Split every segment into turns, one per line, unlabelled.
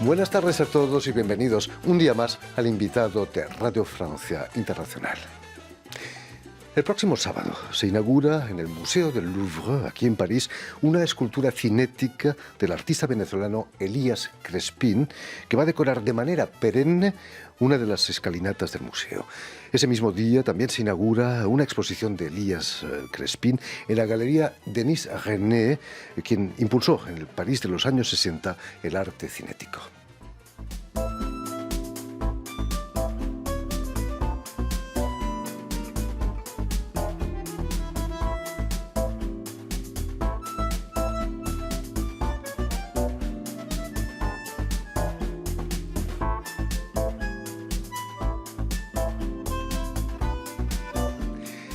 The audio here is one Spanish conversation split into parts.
Buenas tardes a todos y bienvenidos un día más al invitado de Radio Francia Internacional. El próximo sábado se inaugura en el Museo del Louvre, aquí en París, una escultura cinética del artista venezolano Elías Crespin, que va a decorar de manera perenne una de las escalinatas del museo. Ese mismo día también se inaugura una exposición de Elías Crespin en la Galería Denis René, quien impulsó en el París de los años 60 el arte cinético.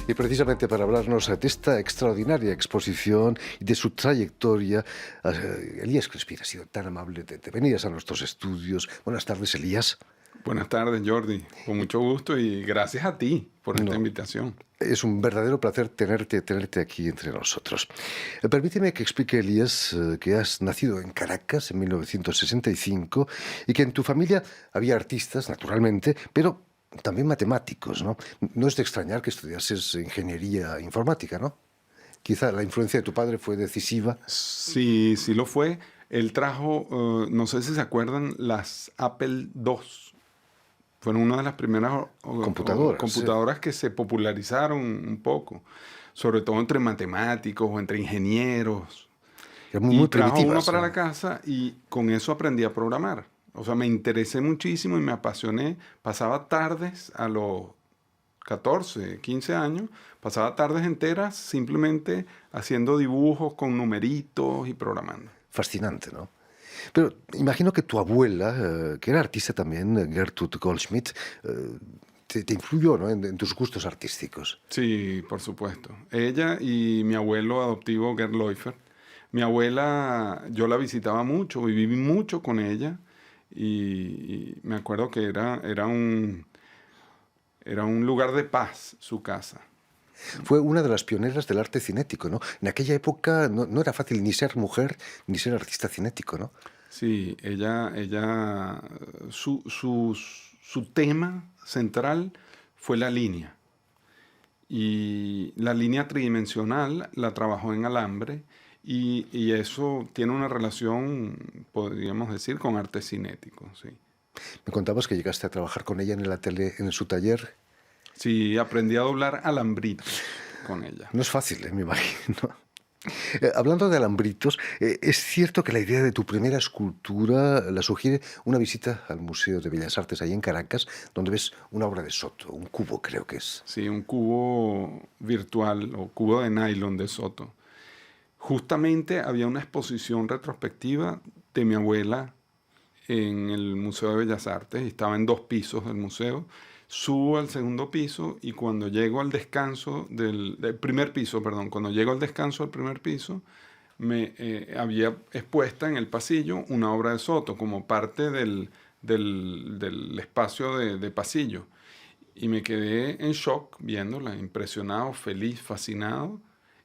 Y precisamente para hablarnos de esta extraordinaria exposición y de su trayectoria, Elías Crespin ha sido tan amable de venir a nuestros estudios. Buenas tardes, Elías.
Buenas tardes, Jordi. Con mucho gusto y gracias a ti por esta invitación.
Es un verdadero placer tenerte aquí entre nosotros. Permíteme que explique, Elías, que has nacido en Caracas en 1965 y que en tu familia había artistas, naturalmente, pero también matemáticos, ¿no? No es de extrañar que estudiases ingeniería informática, ¿no? Quizá la influencia de tu padre fue decisiva.
Sí, sí lo fue. Él trajo, no sé si se acuerdan, las Apple II. Fueron una de las primeras computadoras
sí,
que se popularizaron un poco, sobre todo entre matemáticos o entre ingenieros.
Eran muy
Y trajo
primitivas,
uno para
¿no?
la casa y con eso aprendí a programar. O sea, me interesé muchísimo y me apasioné. Pasaba tardes a los 14, 15 años, pasaba tardes enteras simplemente haciendo dibujos con numeritos y programando.
Fascinante, ¿no? Pero imagino que tu abuela, que era artista también, Gertrude Goldschmidt, te influyó, ¿no? en tus gustos artísticos.
Sí, por supuesto. Ella y mi abuelo adoptivo, Gerd Leufer. Mi abuela, yo la visitaba mucho, viví mucho con ella y me acuerdo que era un lugar de paz, su casa.
Fue una de las pioneras del arte cinético, ¿no? En aquella época no era fácil ni ser mujer ni ser artista cinético, ¿no?
Sí, su tema central fue la línea. Y la línea tridimensional la trabajó en alambre y eso tiene una relación, podríamos decir, con arte cinético, sí.
Me contabas que llegaste a trabajar con ella en el atelier, en su taller.
Sí, aprendí a doblar alambritos con ella.
No es fácil, me imagino. Hablando de alambritos, es cierto que la idea de tu primera escultura la sugiere una visita al Museo de Bellas Artes, ahí en Caracas, donde ves una obra de Soto, un cubo creo que es.
Sí, un cubo virtual o cubo de nylon de Soto. Justamente había una exposición retrospectiva de mi abuela en el Museo de Bellas Artes y estaba en 2 pisos del museo. Subo al segundo piso y cuando llego al descanso del primer piso, perdón, cuando llego al descanso del primer piso, me había expuesta en el pasillo una obra de Soto como parte del espacio de pasillo. Y me quedé en shock viéndola, impresionado, feliz, fascinado.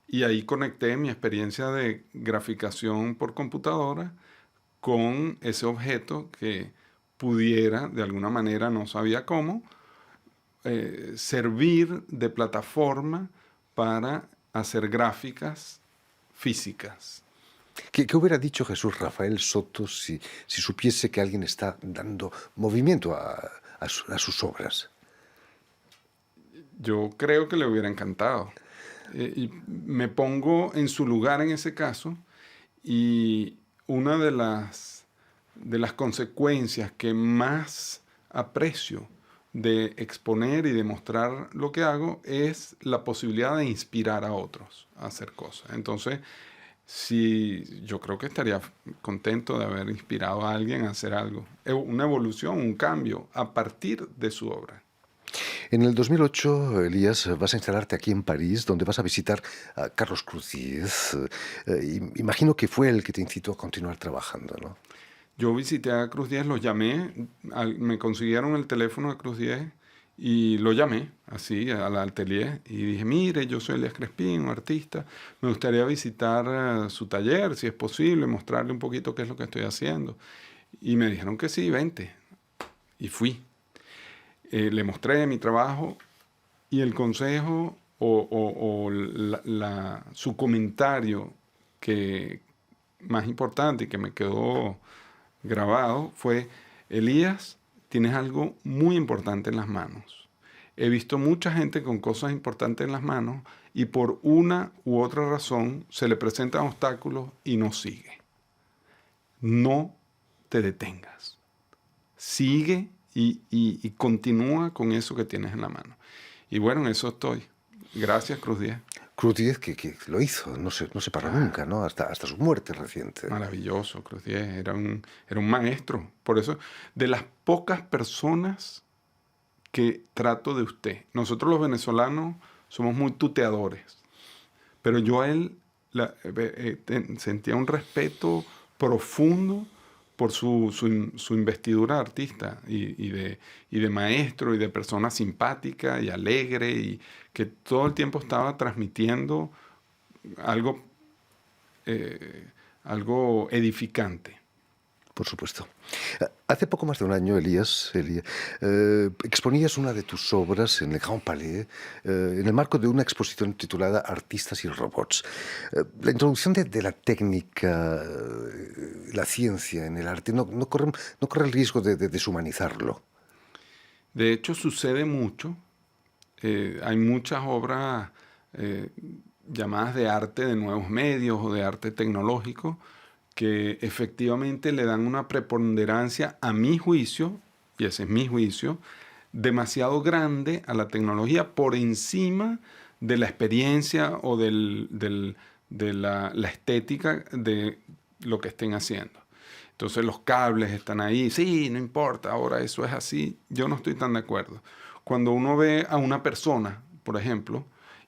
Y ahí conecté mi experiencia de graficación por computadora con ese objeto que pudiera, de alguna manera, no sabía cómo, servir de plataforma para hacer gráficas físicas.
¿Qué hubiera dicho Jesús Rafael Soto si supiese que alguien está dando movimiento a sus obras?
Yo creo que le hubiera encantado. Y me pongo en su lugar en ese caso y una de las consecuencias que más aprecio de exponer y de mostrar lo que hago es la posibilidad de inspirar a otros a hacer cosas. Entonces, sí, yo creo que estaría contento de haber inspirado a alguien a hacer algo, una evolución, un cambio a partir de su obra.
En el 2008, Elías, vas a instalarte aquí en París, donde vas a visitar a Carlos Cruz Diez. Imagino que fue el que te incitó a continuar trabajando, ¿no?
Yo visité a Cruz Diez, los llamé, me consiguieron el teléfono de Cruz Diez y lo llamé así al atelier y dije, mire, yo soy Elías Crespin, un artista, me gustaría visitar su taller, si es posible, mostrarle un poquito qué es lo que estoy haciendo. Y me dijeron que sí, vente. Y fui. Le mostré mi trabajo y el consejo su comentario que más importante y que me quedó grabado fue: Elías, tienes algo muy importante en las manos. He visto mucha gente con cosas importantes en las manos y por una u otra razón se le presentan obstáculos y no sigue. No te detengas. Sigue y continúa con eso que tienes en la mano. Y bueno, en eso estoy. Gracias, Cruz Diez.
Cruz Diez que lo hizo, no se paró nunca, ¿no? Hasta su muerte reciente.
Maravilloso, Cruz Diez. Era un maestro. Por eso, de las pocas personas que trato de usted. Nosotros los venezolanos somos muy tuteadores. Pero yo a él sentía un respeto profundo por su investidura de artista y de maestro y de persona simpática y alegre y que todo el tiempo estaba transmitiendo algo edificante.
Por supuesto. Hace poco más de un año, Elías, exponías una de tus obras en el Grand Palais en el marco de una exposición titulada Artistas y robots. La introducción de la técnica, la ciencia en el arte, no corre el riesgo de deshumanizarlo.
De hecho, sucede mucho. Hay muchas obras llamadas de arte de nuevos medios o de arte tecnológico que efectivamente le dan una preponderancia, a mi juicio, y ese es mi juicio, demasiado grande a la tecnología por encima de la experiencia o de la estética de lo que estén haciendo. Entonces los cables están ahí, sí, no importa, ahora eso es así. Yo no estoy tan de acuerdo. Cuando uno ve a una persona, por ejemplo,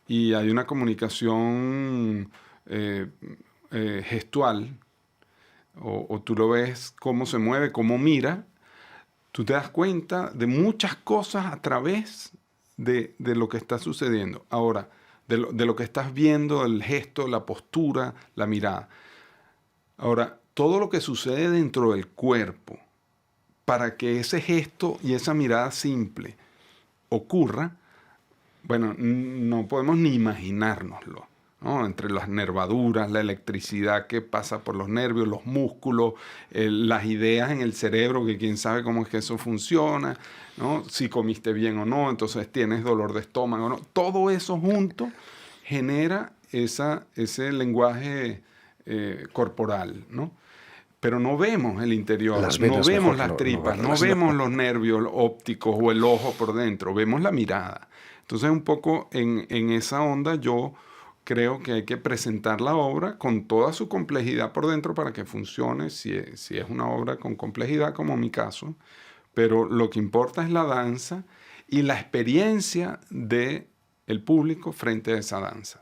y hay una comunicación gestual, o tú lo ves cómo se mueve, cómo mira, tú te das cuenta de muchas cosas a través de lo que está sucediendo. Ahora, de lo que estás viendo, el gesto, la postura, la mirada. Ahora, todo lo que sucede dentro del cuerpo para que ese gesto y esa mirada simple ocurra, bueno, no podemos ni imaginárnoslo, ¿no? Entre las nervaduras, la electricidad que pasa por los nervios, los músculos, las ideas en el cerebro, que quién sabe cómo es que eso funciona, ¿no? Si comiste bien o no, entonces tienes dolor de estómago o no. Todo eso junto genera ese lenguaje corporal, ¿no? Pero no vemos el interior, no vemos las tripas, no vemos los nervios ópticos o el ojo por dentro, vemos la mirada. Entonces, un poco en esa onda yo creo que hay que presentar la obra con toda su complejidad por dentro para que funcione, si es una obra con complejidad, como en mi caso. Pero lo que importa es la danza y la experiencia del público frente a esa danza.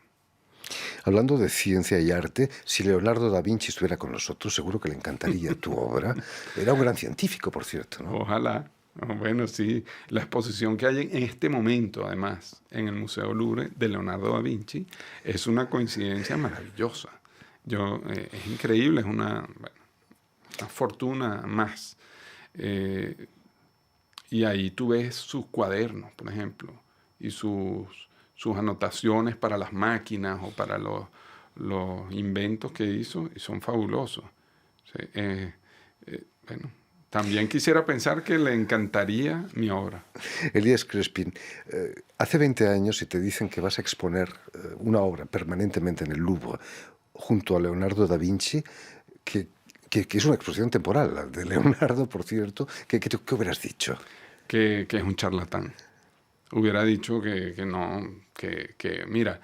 Hablando de ciencia y arte, si Leonardo da Vinci estuviera con nosotros, seguro que le encantaría tu obra. Era un gran científico, por cierto, ¿no?
Ojalá. Bueno, sí, la exposición que hay en este momento, además, en el Museo Louvre de Leonardo da Vinci, es una coincidencia maravillosa. Es increíble, es una fortuna más. Y ahí tú ves sus cuadernos, por ejemplo, y sus anotaciones para las máquinas o para los inventos que hizo, y son fabulosos. Sí, bueno, también quisiera pensar que le encantaría mi obra.
Elías Crespin, hace 20 años y te dicen que vas a exponer una obra permanentemente en el Louvre junto a Leonardo da Vinci, que es una exposición temporal, la de Leonardo, por cierto. ¿Qué hubieras dicho?
Que es un charlatán. Hubiera dicho que no, mira,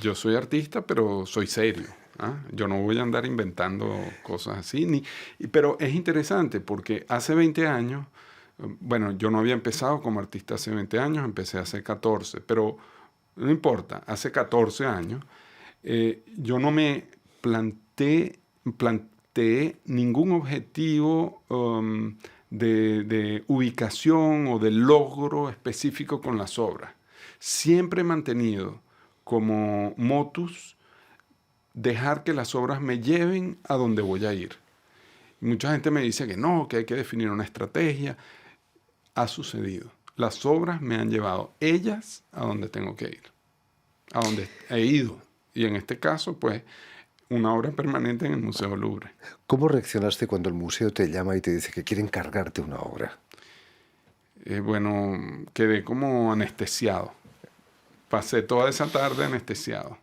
yo soy artista, pero soy serio. ¿Ah? Yo no voy a andar inventando cosas así. Pero es interesante porque hace 20 años, bueno, yo no había empezado como artista hace 20 años, empecé hace 14, pero no importa, hace 14 años yo no me planteé ningún objetivo de ubicación o de logro específico con las obras. Siempre he mantenido como motus dejar que las obras me lleven a donde voy a ir. Mucha gente me dice que no, que hay que definir una estrategia. Ha sucedido. Las obras me han llevado ellas a donde tengo que ir, a donde he ido. Y en este caso, pues, una obra permanente en el Museo Louvre.
¿Cómo reaccionaste cuando el museo te llama y te dice que quiere encargarte una obra?
Bueno, quedé como anestesiado. Pasé toda esa tarde anestesiado.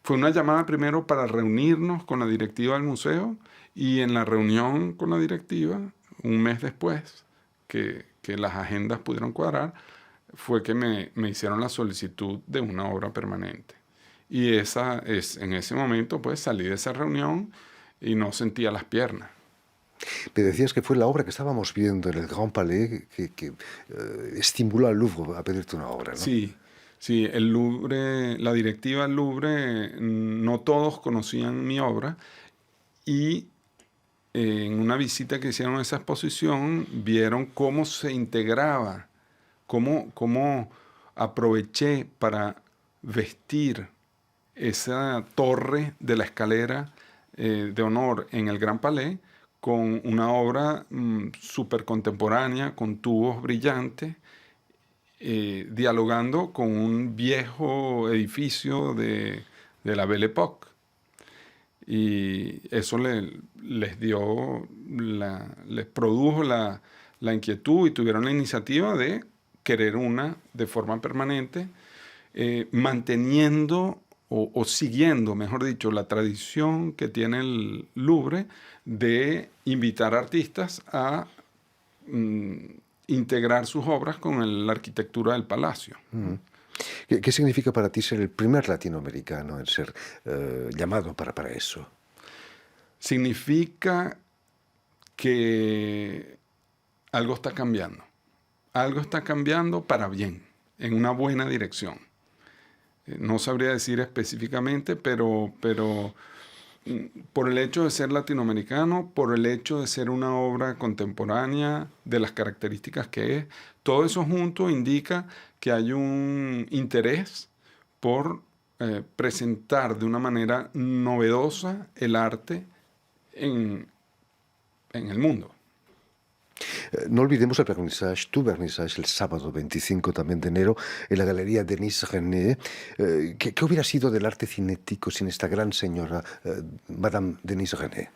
Fue una llamada primero para reunirnos con la directiva del museo y en la reunión con la directiva, un mes después que las agendas pudieron cuadrar, fue que me hicieron la solicitud de una obra permanente. Y en ese momento pues salí de esa reunión y no sentía las piernas.
Me decías que fue la obra que estábamos viendo en el Grand Palais que estimuló al Louvre a pedirte una obra, ¿no?
Sí, sí, el Louvre, la directiva del Louvre, no todos conocían mi obra y en una visita que hicieron a esa exposición vieron cómo se integraba, cómo aproveché para vestir esa torre de la escalera de honor en el Gran Palais con una obra súper contemporánea, con tubos brillantes, dialogando con un viejo edificio de la Belle Époque. Y eso les produjo la inquietud y tuvieron la iniciativa de querer una de forma permanente, manteniendo o siguiendo, mejor dicho, la tradición que tiene el Louvre de invitar artistas a integrar sus obras con la arquitectura del palacio.
¿Qué significa para ti ser el primer latinoamericano en ser llamado para eso?
Significa que algo está cambiando. Algo está cambiando para bien, en una buena dirección. No sabría decir específicamente, pero por el hecho de ser latinoamericano, por el hecho de ser una obra contemporánea, de las características que es, todo eso junto indica que hay un interés por presentar de una manera novedosa el arte en el mundo.
No olvidemos tu vernissage, el sábado 25 también de enero, en la Galería Denise René. ¿Qué hubiera sido del arte cinético sin esta gran señora, Madame Denise René?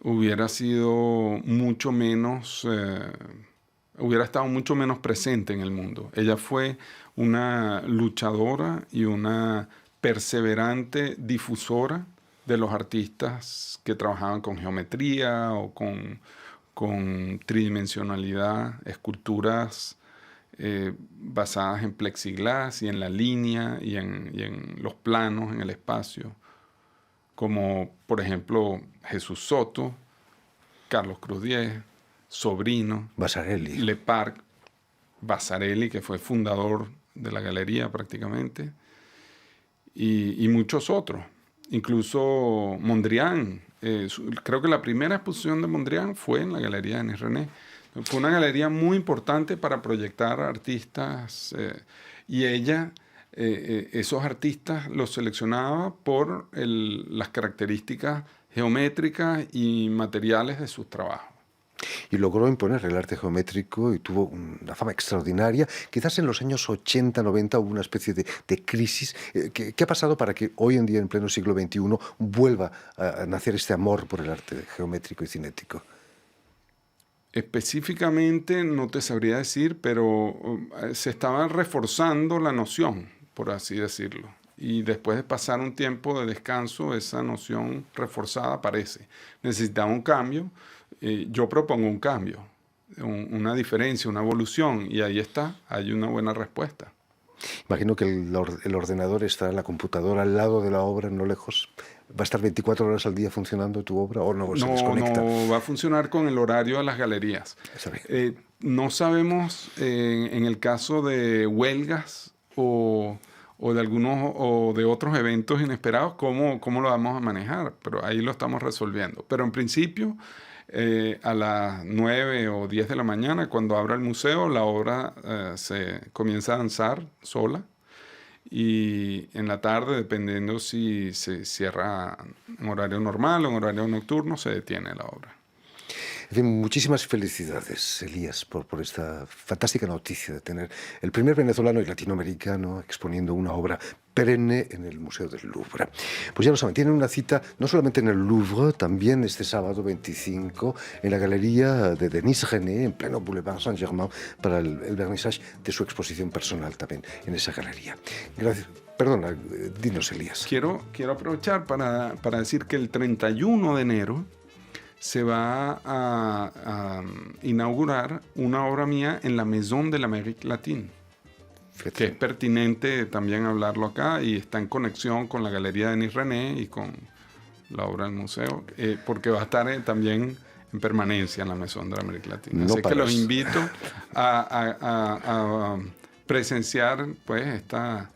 Hubiera sido mucho menos, hubiera estado mucho menos presente en el mundo. Ella fue una luchadora y una perseverante difusora de los artistas que trabajaban con geometría o con tridimensionalidad, esculturas basadas en plexiglas y en la línea y en los planos, en el espacio, como por ejemplo Jesús Soto, Carlos Cruz Diez, Sobrino,
Vasarely,
Leparc, Vasarely, que fue fundador de la galería prácticamente, y muchos otros. Incluso Mondrian. Creo que la primera exposición de Mondrian fue en la Galería de Denise René. Fue una galería muy importante para proyectar artistas y ella, esos artistas los seleccionaba por las características geométricas y materiales de sus trabajos.
Y logró imponer el arte geométrico y tuvo una fama extraordinaria. Quizás en los años 80, 90 hubo una especie de crisis. ¿Qué ha pasado para que hoy en día, en pleno siglo XXI, vuelva a nacer este amor por el arte geométrico y cinético?
Específicamente no te sabría decir, pero se estaba reforzando la noción, por así decirlo. Y después de pasar un tiempo de descanso, esa noción reforzada aparece. Necesitaba un cambio. Yo propongo un cambio, una diferencia, una evolución, y ahí está, hay una buena respuesta.
Imagino que el ordenador está en la computadora al lado de la obra, no lejos. ¿Va a estar 24 horas al día funcionando tu obra o no se desconecta?
No, va a funcionar con el horario de las galerías. No sabemos en el caso de huelgas o de algunos o de otros eventos inesperados cómo lo vamos a manejar, pero ahí lo estamos resolviendo. Pero en principio, a las 9 o 10 de la mañana, cuando abra el museo, la obra se comienza a danzar sola. Y en la tarde, dependiendo si se cierra en horario normal o en horario nocturno, se detiene la obra.
En fin, muchísimas felicidades, Elías, por esta fantástica noticia de tener el primer venezolano y latinoamericano exponiendo una obra perenne en el Museo del Louvre. Pues ya lo saben, tienen una cita no solamente en el Louvre, también este sábado 25 en la galería de Denis René, en pleno Boulevard Saint-Germain, para el vernissage de su exposición personal también en esa galería. Gracias. Perdona, dinos, Elías.
Quiero aprovechar para decir que el 31 de enero se va a inaugurar una obra mía en la Maison de l'Amérique Latine, que es pertinente también hablarlo acá y está en conexión con la Galería de Denis René y con la obra del museo, porque va a estar también en permanencia en la Maison de l'Amérique Latine. Así que los invito a presenciar pues esta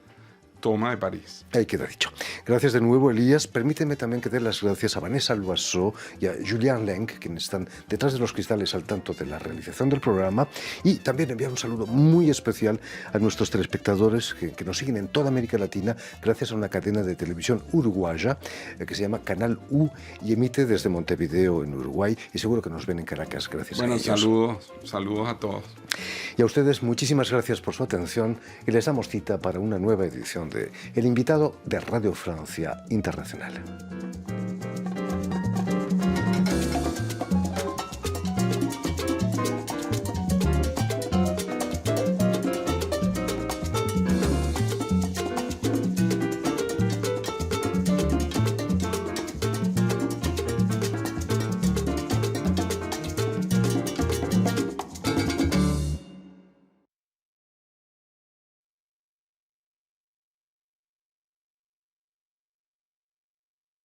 toma de París.
Ahí queda dicho. Gracias de nuevo, Elías. Permíteme también que dé las gracias a Vanessa Loiseau y a Julien Lenk, quienes están detrás de los cristales al tanto de la realización del programa. Y también enviar un saludo muy especial a nuestros telespectadores que nos siguen en toda América Latina gracias a una cadena de televisión uruguaya que se llama Canal U y emite desde Montevideo, en Uruguay. Y seguro que nos ven en Caracas gracias a ellos.
Saludos a todos.
Y a ustedes muchísimas gracias por su atención y les damos cita para una nueva edición de El Invitado de Radio Francia Internacional.